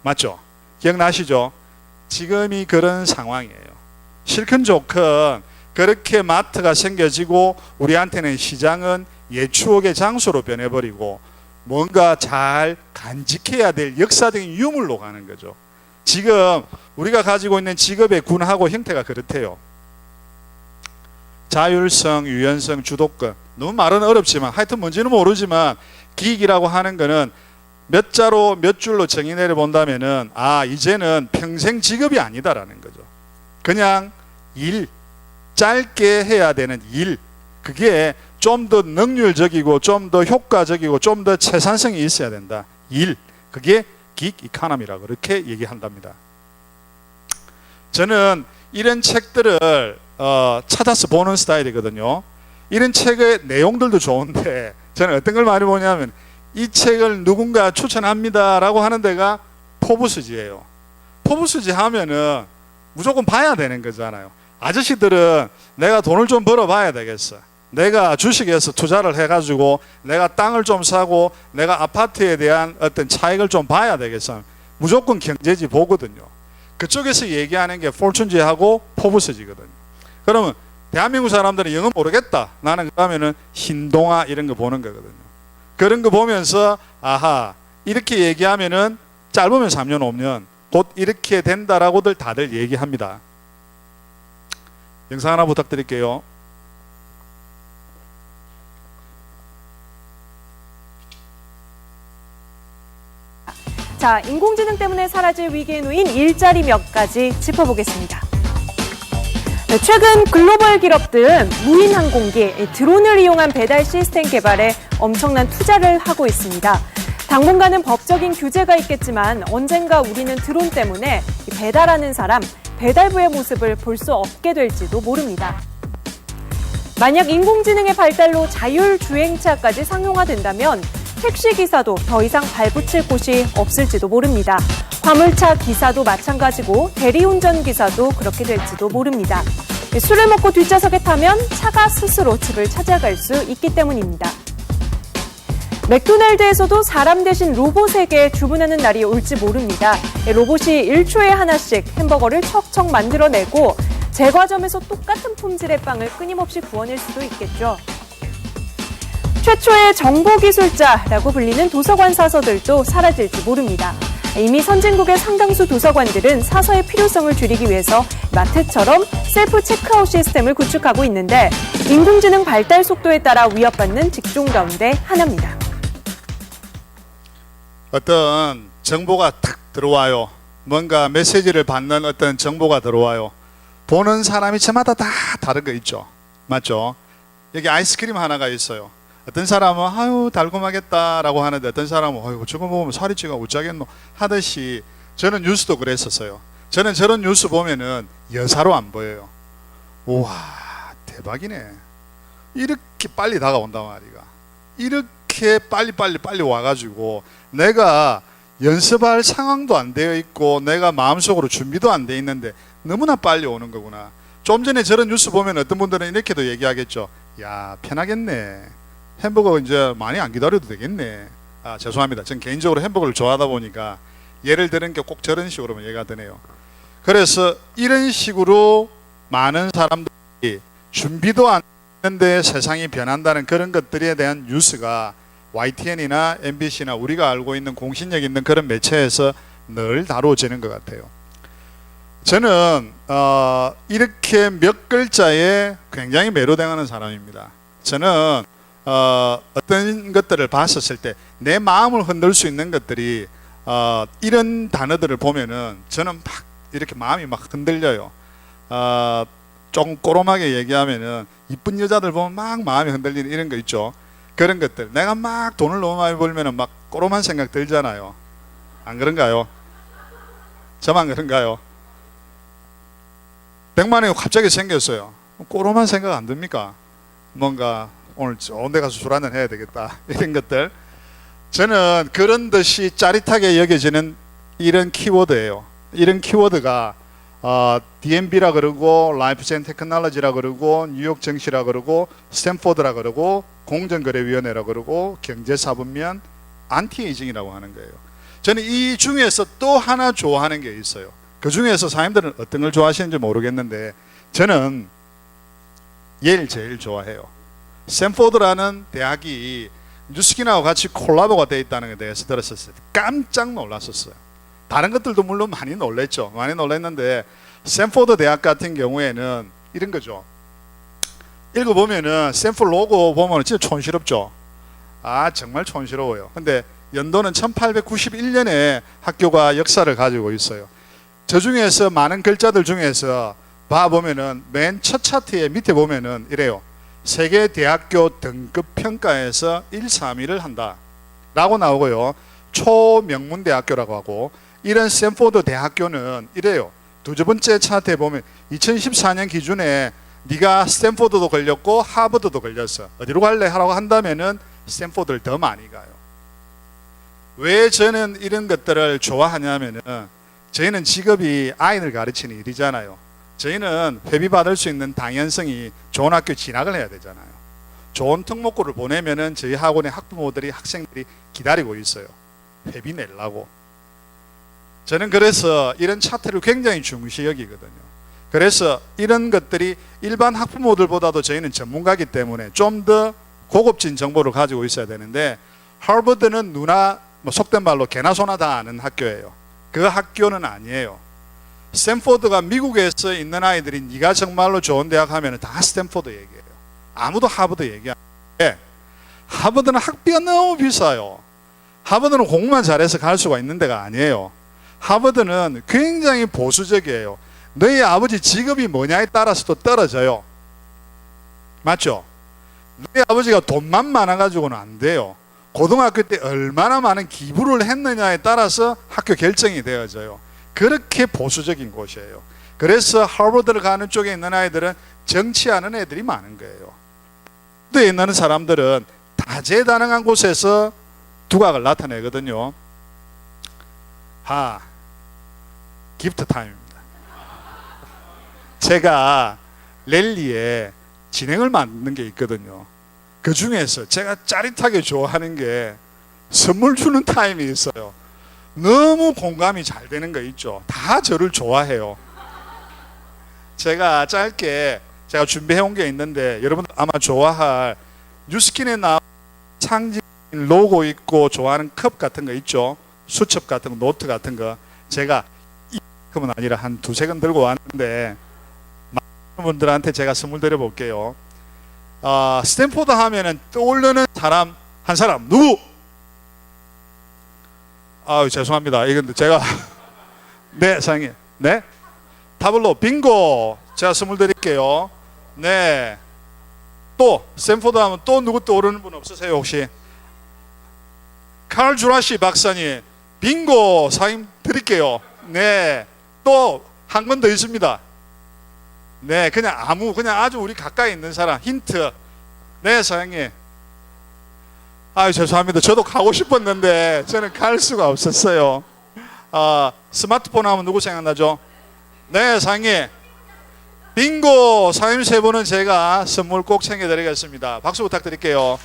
맞죠? 기억나시죠? 지금이 그런 상황이에요. 실컷 좋건 그렇게 마트가 생겨지고 우리한테는 시장은 옛 추억의 장소로 변해버리고 뭔가 잘 간직해야 될 역사적인 유물로 가는 거죠. 지금 우리가 가지고 있는 직업의 군하고 형태가 그렇대요. 자율성, 유연성, 주도권. 너무 말은 어렵지만 하여튼 뭔지는 모르지만 기익이라고 하는 거는 몇 자로 몇 줄로 정의내려 본다면은 이제는 평생 직업이 아니다라는 거죠. 그냥 일, 짧게 해야 되는 일. 그게 좀 더 능률적이고 좀 더 효과적이고 좀 더 채산성이 있어야 된다. 일. 그게 기익 이코노미라고 그렇게 얘기한답니다. 저는 이런 책들을 찾아서 보는 스타일이거든요. 이런 책의 내용들도 좋은데 저는 어떤 걸 많이 보냐면 이 책을 누군가 추천합니다 라고 하는 데가 포브스지예요. 포브스지 하면은 무조건 봐야 되는 거잖아요. 아저씨들은 내가 돈을 좀 벌어 봐야 되겠어. 내가 주식에서 투자를 해가지고 내가 땅을 좀 사고 내가 아파트에 대한 어떤 차익을 좀 봐야 되겠어. 무조건 경제지 보거든요. 그쪽에서 얘기하는 게 포춘지하고 포브스지거든요. 그러면 대한민국 사람들은 영어 모르겠다. 나는 그러면은 신동아 이런 거 보는 거거든요. 그런 거 보면서 이렇게 얘기하면은 짧으면 3년 5년 곧 이렇게 된다라고들 다들 얘기합니다. 영상 하나 부탁드릴게요. 자, 인공지능 때문에 사라질 위기에 놓인 일자리 몇 가지 짚어보겠습니다. 최근 글로벌 기업들은 무인 항공기, 드론을 이용한 배달 시스템 개발에 엄청난 투자를 하고 있습니다. 당분간은 법적인 규제가 있겠지만 언젠가 우리는 드론 때문에 배달하는 사람, 배달부의 모습을 볼 수 없게 될지도 모릅니다. 만약 인공지능의 발달로 자율주행차까지 상용화된다면 택시기사도 더 이상 발붙일 곳이 없을지도 모릅니다. 화물차 기사도 마찬가지고 대리운전 기사도 그렇게 될지도 모릅니다. 술을 먹고 뒷좌석에 타면 차가 스스로 집을 찾아갈 수 있기 때문입니다. 맥도날드에서도 사람 대신 로봇에게 주문하는 날이 올지 모릅니다. 로봇이 1초에 하나씩 햄버거를 척척 만들어내고 제과점에서 똑같은 품질의 빵을 끊임없이 구워낼 수도 있겠죠. 최초의 정보기술자라고 불리는 도서관 사서들도 사라질지 모릅니다. 이미 선진국의 상당수 도서관들은 사서의 필요성을 줄이기 위해서 마트처럼 셀프 체크아웃 시스템을 구축하고 있는데 인공지능 발달 속도에 따라 위협받는 직종 가운데 하나입니다. 어떤 정보가 탁 들어와요. 뭔가 메시지를 받는 어떤 정보가 들어와요. 보는 사람이 저마다 다 다른 거 있죠. 맞죠? 여기 아이스크림 하나가 있어요. 어떤 사람은 아유 달콤하겠다라고 하는데 어떤 사람은 아유 저거 먹으면 살이 찌가 어쩌겠노 하듯이 저는 뉴스도 그랬었어요. 저는 저런 뉴스 보면은 여사로 안 보여요. 우와 대박이네. 이렇게 빨리 다가온단 말이가. 이렇게 빨리 와가지고 내가 연습할 상황도 안 되어 있고 내가 마음속으로 준비도 안 돼 있는데 너무나 빨리 오는 거구나. 좀 전에 저런 뉴스 보면 어떤 분들은 이렇게도 얘기하겠죠. 야 편하겠네. 햄버거 이제 많이 안 기다려도 되겠네. 죄송합니다. 전 개인적으로 햄버거를 좋아하다 보니까 예를 드는 게 꼭 저런 식으로만 얘기가 되네요. 그래서 이런 식으로 많은 사람들이 준비도 안 했는데 세상이 변한다는 그런 것들에 대한 뉴스가 YTN이나 MBC나 우리가 알고 있는 공신력 있는 그런 매체에서 늘 다루어지는 것 같아요. 저는 이렇게 몇 글자에 굉장히 매료당하는 사람입니다. 저는 어떤 것들을 봤었을 때 내 마음을 흔들 수 있는 것들이 이런 단어들을 보면은 저는 막 이렇게 마음이 막 흔들려요. 조금 꼬롬하게 얘기하면은 이쁜 여자들 보면 막 마음이 흔들리는 이런 거 있죠. 그런 것들 내가 막 돈을 너무 많이 벌면은 막 꼬롬한 생각 들잖아요. 안 그런가요? 저만 그런가요? 100만 원이 갑자기 생겼어요. 꼬롬한 생각 안 듭니까? 뭔가 오늘 좋은 데 가서 술 한잔 해야 되겠다 이런 것들. 저는 그런 듯이 짜릿하게 여겨지는 이런 키워드예요. 이런 키워드가 DMB라 그러고 라이프젠 테크놀로지라 그러고 뉴욕 정시라 그러고 스탠포드라 그러고 공정거래위원회라 그러고 경제사법면 안티에이징이라고 하는 거예요. 저는 이 중에서 또 하나 좋아하는 게 있어요. 그 중에서 사람들은 어떤 걸 좋아하시는지 모르겠는데 저는 예일 제일 좋아해요. 스탠포드라는 대학이 뉴스킨하고 같이 콜라보가 되어 있다는 것에 대해서 들었었을 때 깜짝 놀랐었어요. 다른 것들도 물론 많이 놀랬죠. 많이 놀랐는데 스탠포드 대학 같은 경우에는 이런 거죠. 읽어보면은 스탠포드 로고 보면 진짜 촌스럽죠. 아, 정말 촌스러워요. 근데 연도는 1891년에 학교가 역사를 가지고 있어요. 저 중에서 많은 글자들 중에서 봐보면은 맨 첫 차트에 밑에 보면은 이래요. 세계 대학교 등급 평가에서 1, 3위를 한다 라고 나오고요. 초명문 대학교라고 하고, 이런 스탠포드 대학교는 이래요. 두 번째 차트에 보면 2014년 기준에 네가 스탠포드도 걸렸고 하버드도 걸렸어. 어디로 갈래 하라고 한다면은 스탠포드를 더 많이 가요. 왜 저는 이런 것들을 좋아하냐면은 저희는 직업이 아이를 가르치는 일이잖아요. 저희는 회비받을 수 있는 당연성이 좋은 학교 진학을 해야 되잖아요. 좋은 특목고를 보내면은 저희 학원의 학부모들이, 학생들이 기다리고 있어요. 회비 내려고. 저는 그래서 이런 차트를 굉장히 중시 여기거든요. 그래서 이런 것들이 일반 학부모들보다도 저희는 전문가이기 때문에 좀 더 고급진 정보를 가지고 있어야 되는데, 하버드는 누나, 속된 말로 개나 소나 다 아는 학교예요. 그 학교는 아니에요. 스탠포드가 미국에서 있는 아이들이 네가 정말로 좋은 대학 하면 다 스탠포드 얘기해요. 아무도 하버드 얘기 안 해요. 하버드는 학비가 너무 비싸요. 하버드는 공부만 잘해서 갈 수가 있는 데가 아니에요. 하버드는 굉장히 보수적이에요. 너희 아버지 직업이 뭐냐에 따라서도 떨어져요. 맞죠? 너희 아버지가 돈만 많아가지고는 안 돼요. 고등학교 때 얼마나 많은 기부를 했느냐에 따라서 학교 결정이 되어져요. 그렇게 보수적인 곳이에요. 그래서 하버드를 가는 쪽에 있는 아이들은 정치하는 애들이 많은 거예요. 또 있는 사람들은 다재다능한 곳에서 두각을 나타내거든요. 기프트 타임입니다. 제가 랠리에 진행을 만드는 게 있거든요. 그 중에서 제가 짜릿하게 좋아하는 게 선물 주는 타임이 있어요. 너무 공감이 잘 되는 거 있죠. 다 저를 좋아해요. 제가 짧게 제가 준비해 온 게 있는데 여러분들 아마 좋아할 뉴스킨에 나온 상징 로고 있고 좋아하는 컵 같은 거 있죠. 수첩 같은 거, 노트 같은 거. 제가 이만큼은 아니라 한 두세 권 들고 왔는데 많은 분들한테 제가 선물 드려볼게요. 스탠포드 하면은 떠오르는 사람 한 사람 누구? 죄송합니다. 이건 제가 네, 사장님. 네? 타블로 빙고 제가 선물 드릴게요. 네. 또 스탠포드 하면 또 누구 떠오르는 분 없으세요 혹시? 칼 주라시 박사님 빙고 사인 드릴게요. 네. 또 한 건 더 있습니다. 네, 그냥 아주 우리 가까이 있는 사람 힌트. 네, 사장님. 죄송합니다. 저도 가고 싶었는데 저는 갈 수가 없었어요. 스마트폰 하면 누구 생각나죠? 네, 사장님. 빙고 사장님 세 분은 제가 선물 꼭 챙겨드리겠습니다. 박수 부탁드릴게요.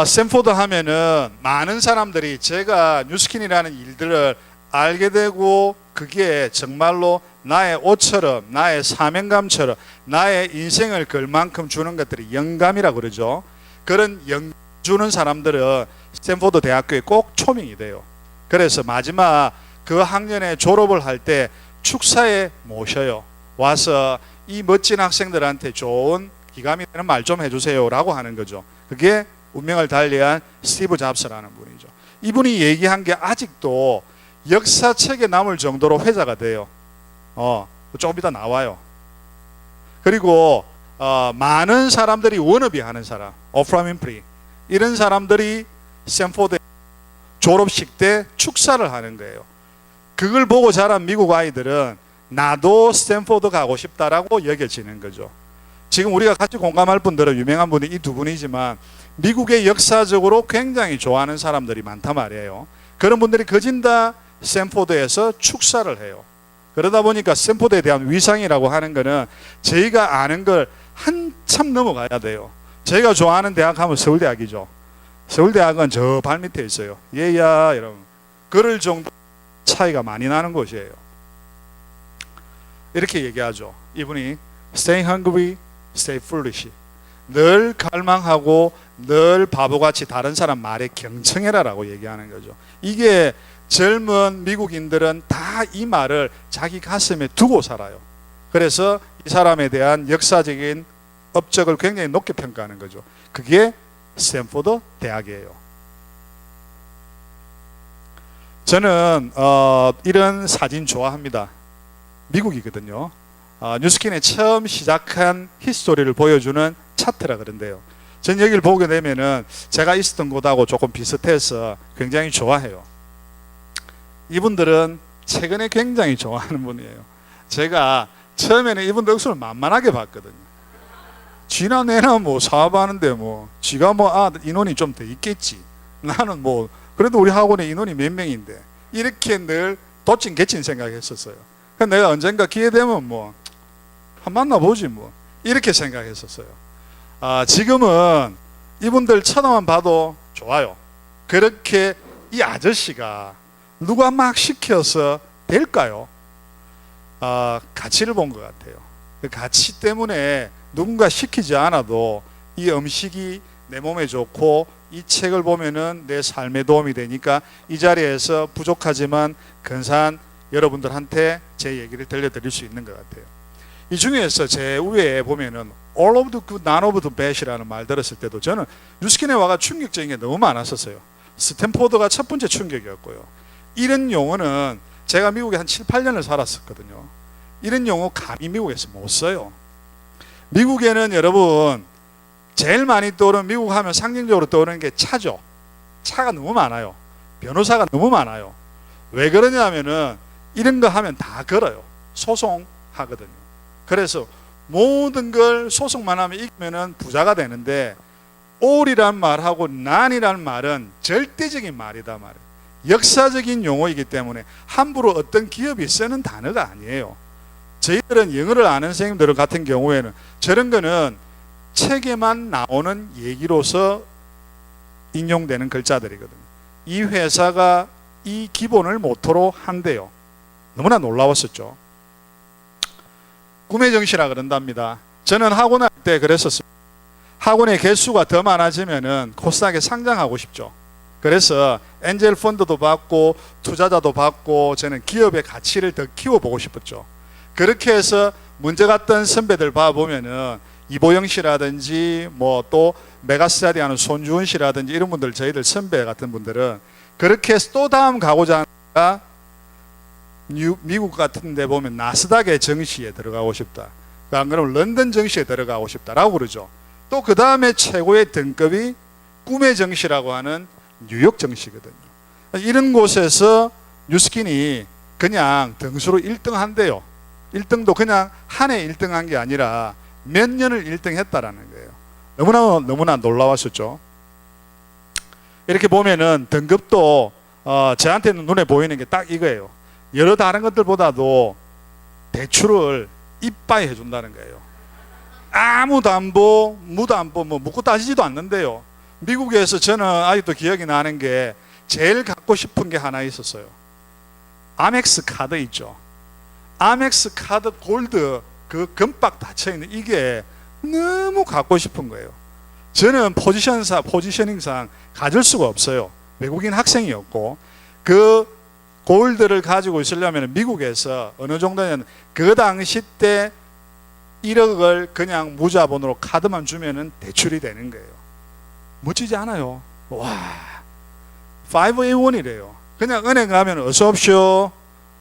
스탠포드 하면은 많은 사람들이 제가 뉴스킨이라는 일들을 알게 되고 그게 정말로 나의 옷처럼 나의 사명감처럼 나의 인생을 걸 만큼 주는 것들이 영감이라고 그러죠. 그런 영감 주는 사람들은 스탠포드 대학교에 꼭 초빙이 돼요. 그래서 마지막 그 학년에 졸업을 할 때 축사에 모셔요. 와서 이 멋진 학생들한테 좋은 기감이 되는 말 좀 해주세요 라고 하는 거죠. 그게 운명을 달리한 스티브 잡스라는 분이죠. 이분이 얘기한 게 아직도 역사책에 남을 정도로 회자가 돼요. 조금 이따 나와요. 그리고 많은 사람들이 워너비 하는 사람, 오프라 윈프리 이런 사람들이 스탠포드 졸업식 때 축사를 하는 거예요. 그걸 보고 자란 미국 아이들은 나도 스탠포드 가고 싶다라고 여겨지는 거죠. 지금 우리가 같이 공감할 분들은 유명한 분이 이 두 분이지만 미국의 역사적으로 굉장히 좋아하는 사람들이 많단 말이에요. 그런 분들이 거진 다 스탠포드에서 축사를 해요. 그러다 보니까 스탠포드에 대한 위상이라고 하는 거는 저희가 아는 걸 한참 넘어가야 돼요. 저희가 좋아하는 대학 하면 서울대학이죠. 서울대학은 저 발밑에 있어요. 얘야 이러면 그럴 정도 차이가 많이 나는 곳이에요. 이렇게 얘기하죠. 이분이 stay hungry, stay foolish. 늘 갈망하고 늘 바보같이 다른 사람 말에 경청해라라고 얘기하는 거죠. 이게 젊은 미국인들은 다 이 말을 자기 가슴에 두고 살아요. 그래서 이 사람에 대한 역사적인 업적을 굉장히 높게 평가하는 거죠. 그게 스탠포드 대학이에요. 저는 이런 사진 좋아합니다. 미국이거든요. 뉴스킨에 처음 시작한 히스토리를 보여주는 차트라 그런데요. 전 여기를 보게 되면은 제가 있었던 곳하고 조금 비슷해서 굉장히 좋아해요. 이분들은 최근에 굉장히 좋아하는 분이에요. 제가 처음에는 이분들 억수를 만만하게 봤거든요. 지난해나 뭐 사업하는데 뭐 지가 뭐 인원이 좀 더 있겠지. 나는 뭐 그래도 우리 학원에 인원이 몇 명인데 이렇게 늘 도찐 개찐 생각했었어요. 그래서 내가 언젠가 기회 되면 뭐 한 만나보지 뭐 이렇게 생각했었어요. 지금은 이분들 쳐다만 봐도 좋아요. 그렇게 이 아저씨가 누가 막 시켜서 될까요? 가치를 본 것 같아요. 그 가치 때문에 누군가 시키지 않아도 이 음식이 내 몸에 좋고 이 책을 보면은 내 삶에 도움이 되니까 이 자리에서 부족하지만 근사한 여러분들한테 제 얘기를 들려드릴 수 있는 것 같아요. 이 중에서 제 위에 보면은 all of the good, none of the bad이라는 말 들었을 때도 저는 뉴스킨에 와가 충격적인 게 너무 많았었어요. 스탠포드가 첫 번째 충격이었고요. 이런 용어는 제가 미국에 한 7, 8년을 살았었거든요. 이런 용어 감히 미국에서 못 써요. 미국에는 여러분 제일 많이 떠오르는, 미국 하면 상징적으로 떠오르는 게 차죠. 차가 너무 많아요. 변호사가 너무 많아요. 왜 그러냐면은 이런 거 하면 다 걸어요. 소송하거든요. 그래서 모든 걸 소송만 하면 이기면은 부자가 되는데 all이란 말하고 none이란 말은 절대적인 말이다 말이에요. 역사적인 용어이기 때문에 함부로 어떤 기업이 쓰는 단어가 아니에요. 저희들은 영어를 아는 선생님들 같은 경우에는 저런 거는 책에만 나오는 얘기로서 인용되는 글자들이거든요. 이 회사가 이 기본을 모토로 한대요. 너무나 놀라웠었죠. 꿈의 정시라 그런답니다. 저는 학원 할 때 그랬었어요. 학원의 개수가 더 많아지면은 코스닥에 상장하고 싶죠. 그래서 엔젤 펀드도 받고 투자자도 받고 저는 기업의 가치를 더 키워보고 싶었죠. 그렇게 해서 문제 갔던 선배들 봐보면은 이보영 씨라든지 뭐 또 메가스타디 하는 손주원 씨라든지 이런 분들, 저희들 선배 같은 분들은 그렇게 해서 또 다음 가고자 하니까 미국 같은 데 보면 나스닥의 정시에 들어가고 싶다. 안 그러면 런던 정시에 들어가고 싶다라고 그러죠. 또 그 다음에 최고의 등급이 꿈의 정시라고 하는 뉴욕 정시거든요. 이런 곳에서 뉴스킨이 그냥 등수로 1등 한대요. 1등도 그냥 한 해 1등 한 게 아니라 몇 년을 1등 했다라는 거예요. 너무나 놀라웠었죠. 이렇게 보면은 등급도 저한테는 눈에 보이는 게 딱 이거예요. 여러 다른 것들보다도 대출을 이빠이 해준다는 거예요. 아무 담보, 무담보, 뭐 묻고 따지지도 않는데요. 미국에서 저는 아직도 기억이 나는 게 제일 갖고 싶은 게 하나 있었어요. 아멕스 카드 있죠. 아멕스 카드 골드 그 금박 닫혀있는 이게 너무 갖고 싶은 거예요. 저는 포지셔닝상 가질 수가 없어요. 외국인 학생이었고 그 골드를 가지고 있으려면 미국에서 어느 정도냐면 그 당시 때 1억을 그냥 무자본으로 카드만 주면은 대출이 되는 거예요. 멋지지 않아요? 와, 5A1이래요. 그냥 은행 가면 어서 오십시오.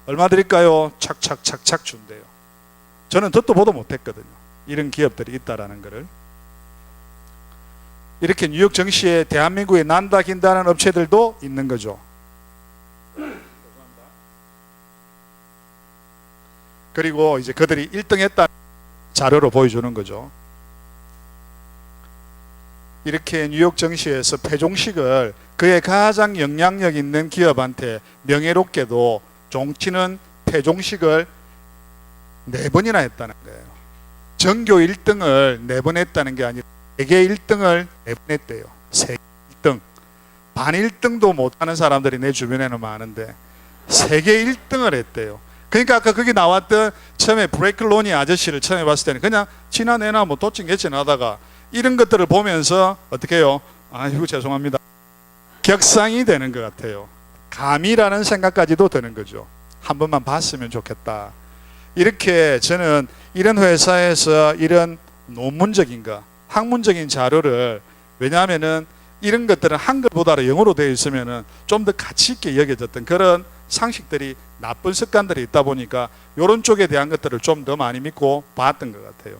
얼마 드릴까요? 착착착착 준대요. 저는 듣도 보도 못했거든요. 이런 기업들이 있다라는 것을. 이렇게 뉴욕 정시에 대한민국에 난다 긴다는 업체들도 있는 거죠. 그리고 이제 그들이 1등 했다는 자료로 보여주는 거죠. 이렇게 뉴욕 정시에서 패종식을 그의 가장 영향력 있는 기업한테 명예롭게도 종치는 패종식을 4번이나 했다는 거예요. 전교 1등을 4번 했다는 게 아니라 세계 1등을 4번 했대요. 세계 1등. 반 1등도 못하는 사람들이 내 주변에는 많은데 세계 1등을 했대요. 그러니까 아까 거기 나왔던 처음에 브레이크 로니 아저씨를 처음에 봤을 때는 그냥 지나내나 뭐 도찐개찐 하다가 이런 것들을 보면서 어떻게 해요? 아이고 죄송합니다. 격상이 되는 것 같아요. 감이라는 생각까지도 드는 거죠. 한 번만 봤으면 좋겠다. 이렇게 저는 이런 회사에서 이런 논문적인 거, 학문적인 자료를, 왜냐하면은 이런 것들은 한글보다 영어로 되어 있으면은 좀 더 가치 있게 여겨졌던 그런 상식들이, 나쁜 습관들이 있다 보니까 이런 쪽에 대한 것들을 좀 더 많이 믿고 봤던 것 같아요.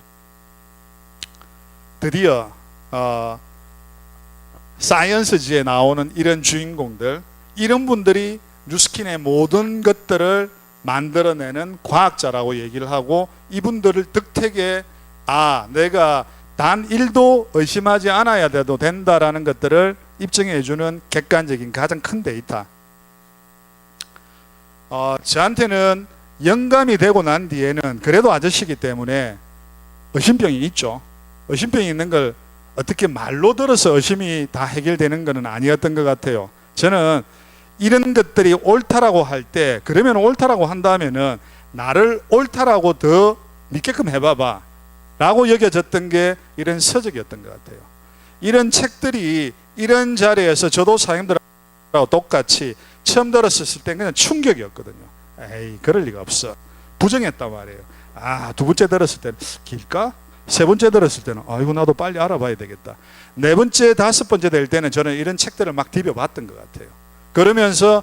드디어 사이언스지에 나오는 이런 주인공들, 이런 분들이 뉴스킨의 모든 것들을 만들어내는 과학자라고 얘기를 하고, 이분들을 득택에 내가 단 1도 의심하지 않아야 돼도 된다라는 것들을 입증해주는 객관적인 가장 큰 데이터. 저한테는 영감이 되고 난 뒤에는 그래도 아저씨이기 때문에 의심병이 있죠. 의심병이 있는 걸 어떻게 말로 들어서 의심이 다 해결되는 것은 아니었던 것 같아요. 저는 이런 것들이 옳다라고 할 때, 그러면 옳다라고 한다면은 나를 옳다라고 더 믿게끔 해봐봐 라고 여겨졌던 게 이런 서적이었던 것 같아요. 이런 책들이 이런 자리에서 저도 사장님들하고 똑같이 처음 들었을 때 그냥 충격이었거든요. 에이, 그럴 리가 없어. 부정했단 말이에요. 두 번째 들었을 때는 길까? 세 번째 들었을 때는 아이고 나도 빨리 알아봐야 되겠다. 네 번째, 다섯 번째 될 때는 저는 이런 책들을 막 디벼봤던 것 같아요. 그러면서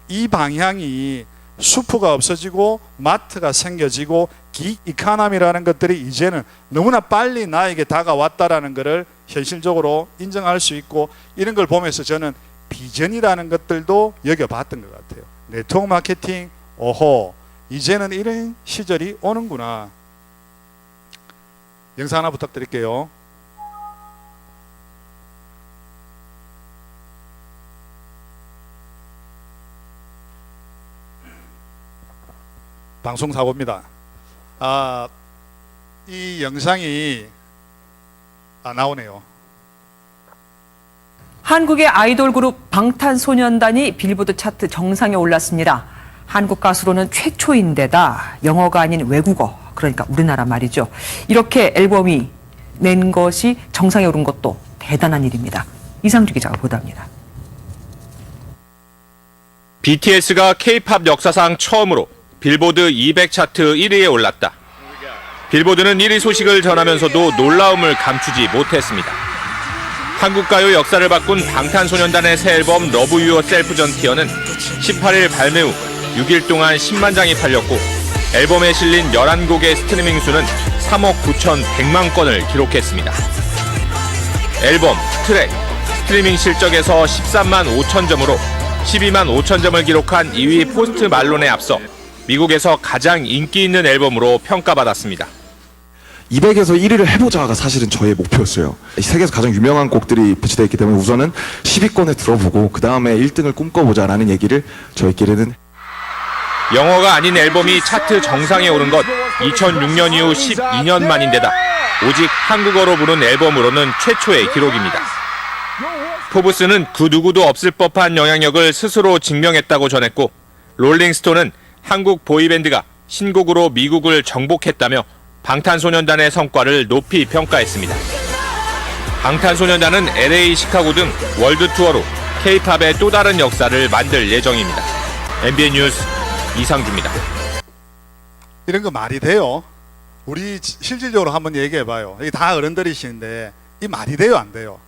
이 방향이 수프가 없어지고 마트가 생겨지고 기 이카노미라는 것들이 이제는 너무나 빨리 나에게 다가왔다라는 것을 현실적으로 인정할 수 있고, 이런 걸 보면서 저는 비전이라는 것들도 여겨봤던 것 같아요. 네트워크 마케팅, 이제는 이런 시절이 오는구나. 영상 하나 부탁드릴게요. 방송 사고입니다. 이 영상이 나오네요. 한국의 아이돌 그룹 방탄소년단이 빌보드 차트 정상에 올랐습니다. 한국 가수로는 최초인데다 영어가 아닌 외국어, 그러니까 우리나라 말이죠. 이렇게 앨범이 낸 것이 정상에 오른 것도 대단한 일입니다. 이상주 기자가 보도합니다. BTS가 K-팝 역사상 처음으로 빌보드 200 차트 1위에 올랐다. 빌보드는 1위 소식을 전하면서도 놀라움을 감추지 못했습니다. 한국 가요 역사를 바꾼 방탄소년단의 새 앨범 러브 유어 셀프 전티어는 18일 발매 후 6일 동안 10만 장이 팔렸고, 앨범에 실린 11곡의 스트리밍 수는 3억 9,100만 건을 기록했습니다. 앨범, 트랙, 스트리밍 실적에서 13만 5천 점으로 12만 5천 점을 기록한 2위 포스트 말론에 앞서 미국에서 가장 인기 있는 앨범으로 평가받았습니다. 200에서 1위를 해보자가 사실은 저의 목표였어요. 세계에서 가장 유명한 곡들이 배치되어 있기 때문에 우선은 10위권에 들어보고 그 다음에 1등을 꿈꿔보자라는 얘기를 저희끼리는. 영어가 아닌 앨범이 차트 정상에 오른 것 2006년 이후 12년 만인데다 오직 한국어로 부른 앨범으로는 최초의 기록입니다. 포브스는 그 누구도 없을 법한 영향력을 스스로 증명했다고 전했고, 롤링스톤은 한국 보이밴드가 신곡으로 미국을 정복했다며 방탄소년단의 성과를 높이 평가했습니다. 방탄소년단은 LA, 시카고 등 월드 투어로 K-팝의 또 다른 역사를 만들 예정입니다. MBN 뉴스 이상주입니다. 이런 거 말이 돼요? 우리 실질적으로 한번 얘기해봐요. 이게 다 어른들이시는데 이 말이 돼요, 안 돼요?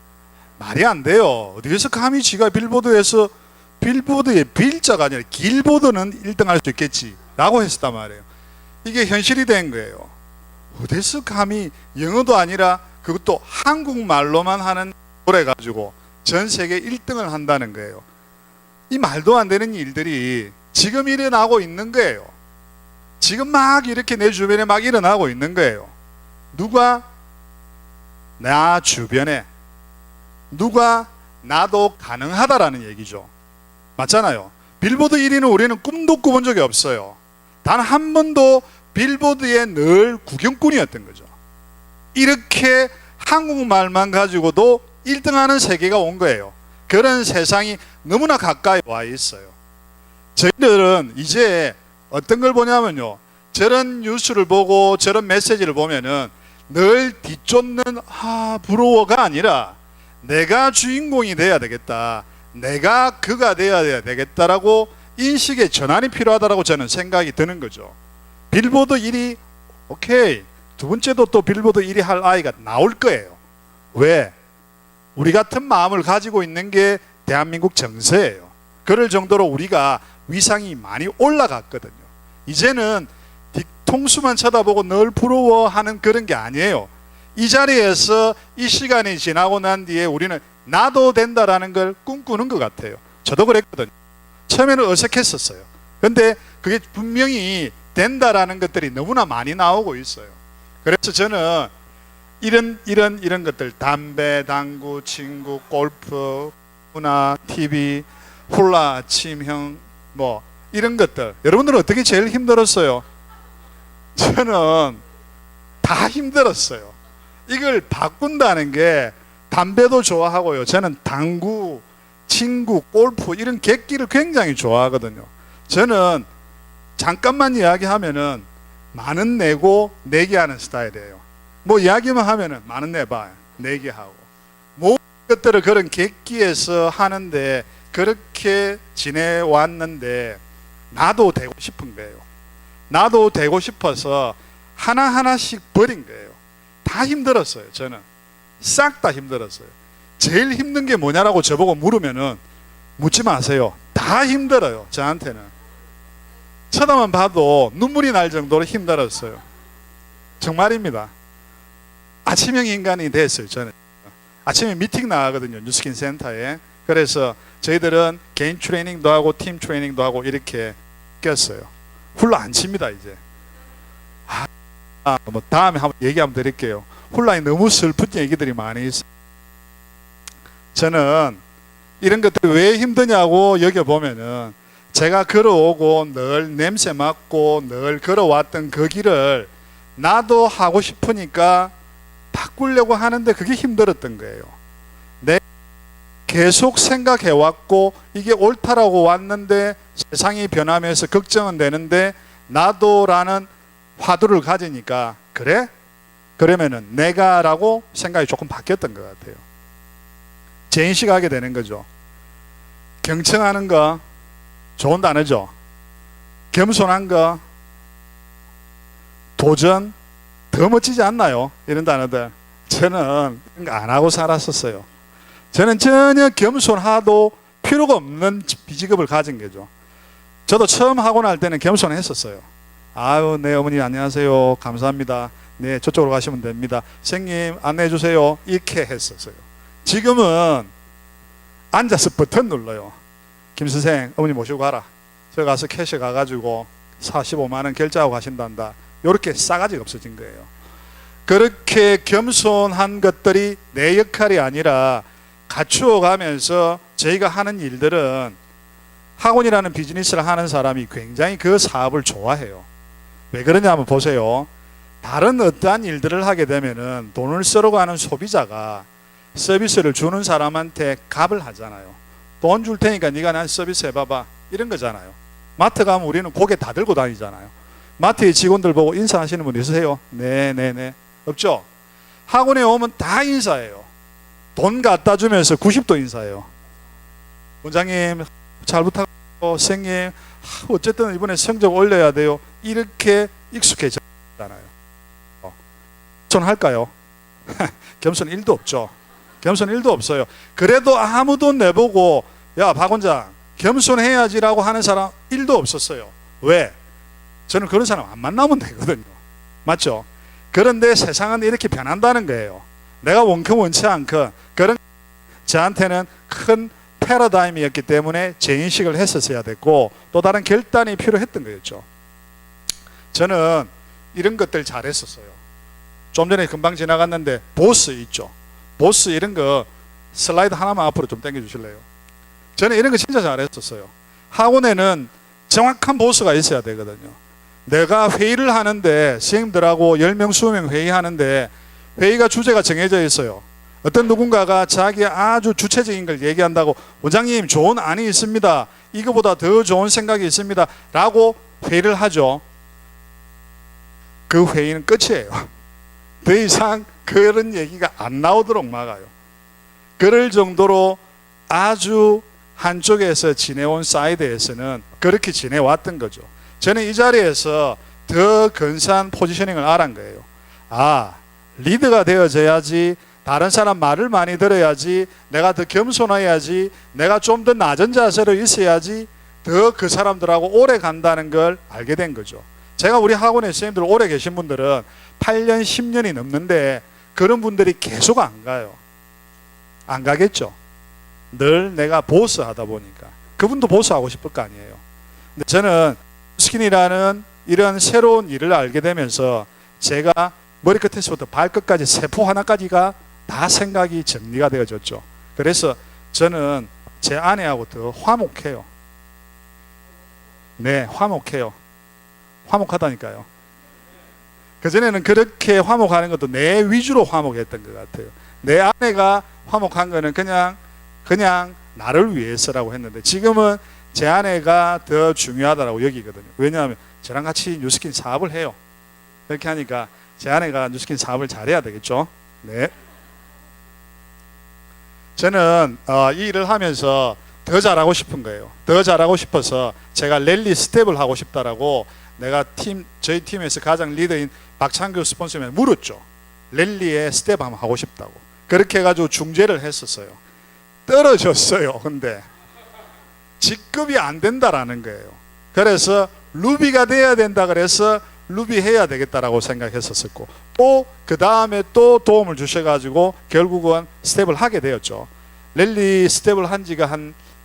말이 안 돼요. 어디서 감히 지가 빌보드에서, 빌보드의 빌자가 아니라 길보드는 1등 할 수 있겠지 라고 했었단 말이에요. 이게 현실이 된 거예요. 어디서 감히 영어도 아니라 그것도 한국말로만 하는 노래 가지고 전 세계 1등을 한다는 거예요. 이 말도 안 되는 일들이 지금 일어나고 있는 거예요. 지금 막 이렇게 내 주변에 막 일어나고 있는 거예요. 누가 나 주변에, 누가 나도 가능하다라는 얘기죠. 맞잖아요. 빌보드 1위는 우리는 꿈도 꿔본 적이 없어요. 단 한 번도 빌보드에 늘 구경꾼이었던 거죠. 이렇게 한국말만 가지고도 1등하는 세계가 온 거예요. 그런 세상이 너무나 가까이 와 있어요. 저희들은 이제 어떤 걸 보냐면요, 저런 뉴스를 보고 저런 메시지를 보면은 늘 뒤쫓는 부러워가 아니라 내가 주인공이 돼야 되겠다, 내가 그가 돼야 되겠다라고 인식의 전환이 필요하다라고 저는 생각이 드는 거죠. 빌보드 1위 오케이, 두 번째도 또 빌보드 1위 할 아이가 나올 거예요. 왜? 우리 같은 마음을 가지고 있는 게 대한민국 정서예요. 그럴 정도로 우리가 위상이 많이 올라갔거든요. 이제는 뒤통수만 쳐다보고 늘 부러워하는 그런 게 아니에요. 이 자리에서 이 시간이 지나고 난 뒤에 우리는 나도 된다라는 걸 꿈꾸는 것 같아요. 저도 그랬거든요. 처음에는 어색했었어요. 근데 그게 분명히 된다라는 것들이 너무나 많이 나오고 있어요. 그래서 저는 이런 것들, 담배, 당구, 친구, 골프, 문화, TV, 훌라, 침형, 뭐 이런 것들, 여러분들은 어떻게 제일 힘들었어요? 저는 다 힘들었어요. 이걸 바꾼다는 게, 담배도 좋아하고요, 저는 당구, 친구, 골프 이런 객기를 굉장히 좋아하거든요. 저는 잠깐만 이야기하면은 많은 내고 내기하는 스타일이에요. 뭐 이야기만 하면은 많은 내봐 내기하고, 모든 것들을 그런 객기에서 하는데 그렇게 지내왔는데 나도 되고 싶은 거예요. 나도 되고 싶어서 하나하나씩 버린 거예요. 다 힘들었어요. 저는 싹 다 힘들었어요. 제일 힘든 게 뭐냐라고 저보고 물으면은 묻지 마세요. 다 힘들어요. 저한테는 쳐다만 봐도 눈물이 날 정도로 힘들었어요. 정말입니다. 아침형 인간이 됐어요. 저는 아침에 미팅 나가거든요, 뉴스킨 센터에. 그래서 저희들은 개인 트레이닝도 하고 팀 트레이닝도 하고 이렇게 꼈어요. 훌라 안 칩니다 이제. 뭐 다음에 한번 얘기 한번 드릴게요. 훌라에 너무 슬픈 얘기들이 많이 있어요. 저는 이런 것들이 왜 힘드냐고 여겨보면은, 제가 걸어오고 늘 냄새 맡고 늘 걸어왔던 그 길을 나도 하고 싶으니까 바꾸려고 하는데 그게 힘들었던 거예요. 내가 계속 생각해왔고 이게 옳다라고 왔는데 세상이 변하면서 걱정은 되는데 나도라는 화두를 가지니까, 그래? 그러면은 내가라고 생각이 조금 바뀌었던 것 같아요. 재인식하게 되는 거죠. 경청하는 거 좋은 단어죠. 겸손한 거, 도전, 더 멋지지 않나요? 이런 단어들. 저는 이런 거 안 하고 살았었어요. 저는 전혀 겸손하도 필요가 없는 비직업을 가진 거죠. 저도 처음 하고 날 때는 겸손했었어요. 아유, 네 어머니 안녕하세요, 감사합니다, 네 저쪽으로 가시면 됩니다, 선생님 안내해 주세요, 이렇게 했었어요. 지금은 앉아서 버튼 눌러요. 김 선생 어머니 모시고 가라, 저 가서 캐시 가가지고 45만 원 결제하고 가신단다. 이렇게 싸가지가 없어진 거예요. 그렇게 겸손한 것들이 내 역할이 아니라 갖추어 가면서 저희가 하는 일들은, 학원이라는 비즈니스를 하는 사람이 굉장히 그 사업을 좋아해요. 왜 그러냐면 보세요. 다른 어떠한 일들을 하게 되면은 돈을 쓰러 가는 소비자가 서비스를 주는 사람한테 값을 하잖아요. 돈 줄 테니까 네가 난 서비스 해봐봐, 이런 거잖아요. 마트 가면 우리는 고개 다 들고 다니잖아요. 마트의 직원들 보고 인사하시는 분 있으세요? 네네네. 없죠? 학원에 오면 다 인사해요. 돈 갖다 주면서 90도 인사해요. 원장님 잘 부탁드려요, 선생님 어쨌든 이번에 성적 올려야 돼요, 이렇게 익숙해졌잖아요. 겸손할까요? 겸손 1도 없죠. 겸손 1도 없어요. 그래도 아무도 내보고 야 박 원장 겸손해야지라고 하는 사람 1도 없었어요. 왜? 저는 그런 사람 안 만나면 되거든요. 맞죠? 그런데 세상은 이렇게 변한다는 거예요. 내가 원큼 원치 않건 그런, 저한테는 큰 패러다임이었기 때문에 재인식을 했었어야 됐고 또 다른 결단이 필요했던 거였죠. 저는 이런 것들 잘했었어요. 좀 전에 금방 지나갔는데 보스 있죠. 보스 이런 거 슬라이드 하나만 앞으로 좀 당겨 주실래요? 저는 이런 거 진짜 잘했었어요. 학원에는 정확한 보스가 있어야 되거든요. 내가 회의를 하는데 선생님들하고 10명 20명 회의하는데 회의가 주제가 정해져 있어요. 어떤 누군가가 자기 아주 주체적인 걸 얘기한다고 원장님 좋은 안이 있습니다. 이거보다 더 좋은 생각이 있습니다. 라고 회의를 하죠. 그 회의는 끝이에요. 더 이상 그런 얘기가 안 나오도록 막아요. 그럴 정도로 아주 한쪽에서 지내온 사이드에서는 그렇게 지내왔던 거죠. 저는 이 자리에서 더 근사한 포지셔닝을 알은 거예요. 아, 리더가 되어져야지, 다른 사람 말을 많이 들어야지, 내가 더 겸손해야지, 내가 좀 더 낮은 자세로 있어야지 더 그 사람들하고 오래 간다는 걸 알게 된 거죠. 제가 우리 학원에 선생님들 오래 계신 분들은 8년, 10년이 넘는데 그런 분들이 계속 안 가요. 안 가겠죠. 늘 내가 보스 하다 보니까. 그분도 보스 하고 싶을 거 아니에요. 근데 저는 스킨이라는 이런 새로운 일을 알게 되면서 제가 머리끝에서부터 발끝까지 세포 하나까지가 다 생각이 정리가 되어졌죠. 그래서 저는 제 아내하고 더 화목해요. 네, 화목해요. 화목하다니까요. 그전에는 그렇게 화목하는 것도 내 위주로 화목했던 것 같아요. 내 아내가 화목한 거는 그냥 나를 위해서라고 했는데 지금은 제 아내가 더 중요하다고 여기거든요. 왜냐하면 저랑 같이 뉴스킨 사업을 해요. 그렇게 하니까 제 아내가 뉴스킨 사업을 잘해야 되겠죠. 네. 저는 이 일을 하면서 더 잘하고 싶은 거예요. 더 잘하고 싶어서 제가 랠리 스텝을 하고 싶다라고 내가 저희 팀에서 가장 리더인 박창규 스폰서님한테 물었죠. 랠리에 스텝 한번 하고 싶다고. 그렇게 해가지고 중재를 했었어요. 떨어졌어요. 근데 직급이 안 된다라는 거예요. 그래서 루비가 돼야 된다 그래서 루비 해야 되겠다라고 생각했었고 또 그 다음에 또 도움을 주셔가지고 결국은 스텝을 하게 되었죠. 랠리 스텝을 한 지가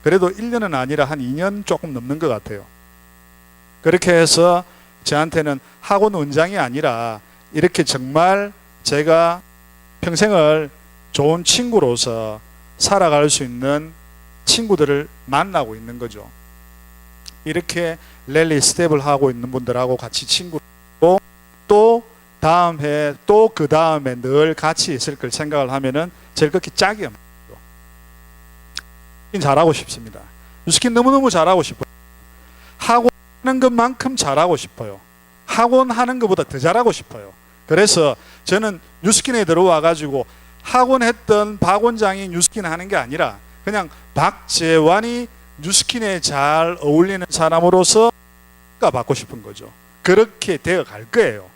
그래도 1년은 아니라 한 2년 조금 넘는 것 같아요. 그렇게 해서 저한테는 학원 원장이 아니라 이렇게 정말 제가 평생을 좋은 친구로서 살아갈 수 있는 친구들을 만나고 있는 거죠. 이렇게 랠리 스텝을 하고 있는 분들하고 같이 친구로 또 다음 해 또 그 다음에 늘 같이 있을 걸 생각을 하면은 제일 그렇게 짝이 없는 거죠. 잘하고 싶습니다. 뉴스킨 너무너무 잘하고 싶어요. 학원 하는 것만큼 잘하고 싶어요. 학원 하는 것보다 더 잘하고 싶어요. 그래서 저는 뉴스킨에 들어와 가지고 학원 했던 박 원장이 뉴스킨 하는 게 아니라 그냥 박재환이 뉴스킨에 잘 어울리는 사람으로서 받고 싶은 거죠. 그렇게 되어 갈 거예요.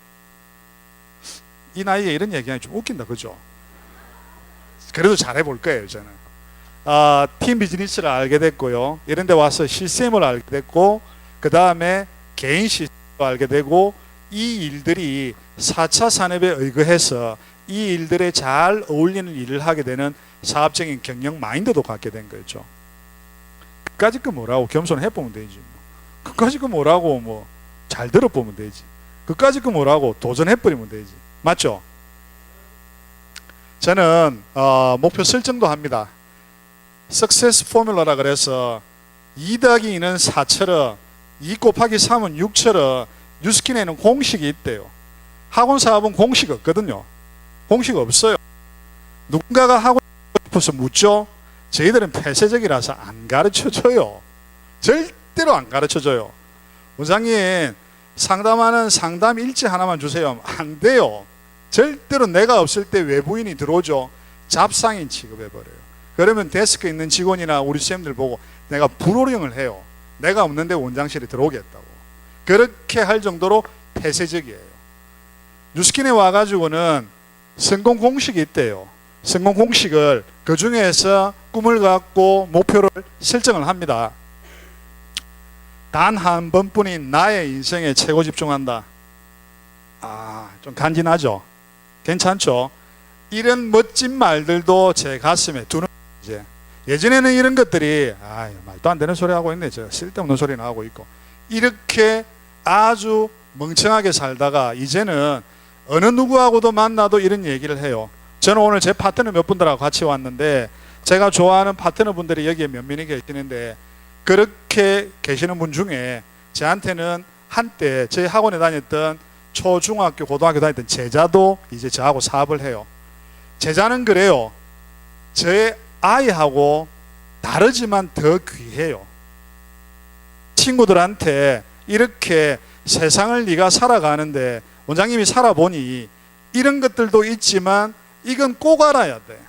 이 나이에 이런 얘기하면 좀 웃긴다, 그죠? 그래도 잘해볼 거예요, 저는. 팀 비즈니스를 알게 됐고요. 이런 데 와서 시스템을 알게 됐고, 그 다음에 개인 시스템을 알게 되고, 이 일들이 4차 산업에 의거해서 이 일들에 잘 어울리는 일을 하게 되는 사업적인 경영 마인드도 갖게 된 거죠. 그까짓 거 뭐라고 겸손해보면 되지. 그까짓 거 뭐라고 뭐 잘 들어보면 되지. 그까짓 거 뭐라고 도전해버리면 되지. 맞죠? 저는 목표 설정도 합니다. 석세스 포뮬러라 그래서 2+2는 4처럼 2 곱하기 3은 6처럼 뉴스킨에는 공식이 있대요. 학원 사업은 공식 없거든요. 공식 없어요. 누군가가 하고 싶어서 묻죠. 저희들은 폐쇄적이라서 안 가르쳐줘요. 절대로 안 가르쳐줘요. 원장님 상담하는 상담 일지 하나만 주세요. 안 돼요. 절대로 내가 없을 때 외부인이 들어오죠. 잡상인 취급해버려요. 그러면 데스크에 있는 직원이나 우리 쌤들 보고 내가 불호령을 해요. 내가 없는데 원장실에 들어오겠다고. 그렇게 할 정도로 폐쇄적이에요. 뉴스킨에 와가지고는 성공 공식이 있대요. 성공 공식을 그 중에서 꿈을 갖고 목표를 설정을 합니다. 단 한 번뿐인 나의 인생에 최고 집중한다. 좀 간지나죠? 괜찮죠? 이런 멋진 말들도 제 가슴에 두는 이제 예전에는 이런 것들이 말도 안 되는 소리 하고 있네. 저 쓸데없는 소리나 하고 있고 이렇게 아주 멍청하게 살다가 이제는 어느 누구하고도 만나도 이런 얘기를 해요. 저는 오늘 제 파트너 몇 분들하고 같이 왔는데 제가 좋아하는 파트너 분들이 여기에 몇 명이 계시는데 그렇게 계시는 분 중에 저한테는 한때 저희 학원에 다녔던 초중학교 고등학교 다녔던 제자도 이제 저하고 사업을 해요. 제자는 그래요. 저의 아이하고 다르지만 더 귀해요. 친구들한테 이렇게 세상을 네가 살아가는데 원장님이 살아보니 이런 것들도 있지만 이건 꼭 알아야 돼.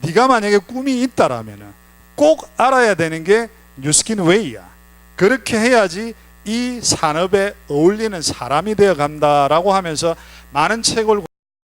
네가 만약에 꿈이 있다라면 꼭 알아야 되는 게 뉴스킨 웨이야. 그렇게 해야지 이 산업에 어울리는 사람이 되어 간다라고 하면서 많은 책을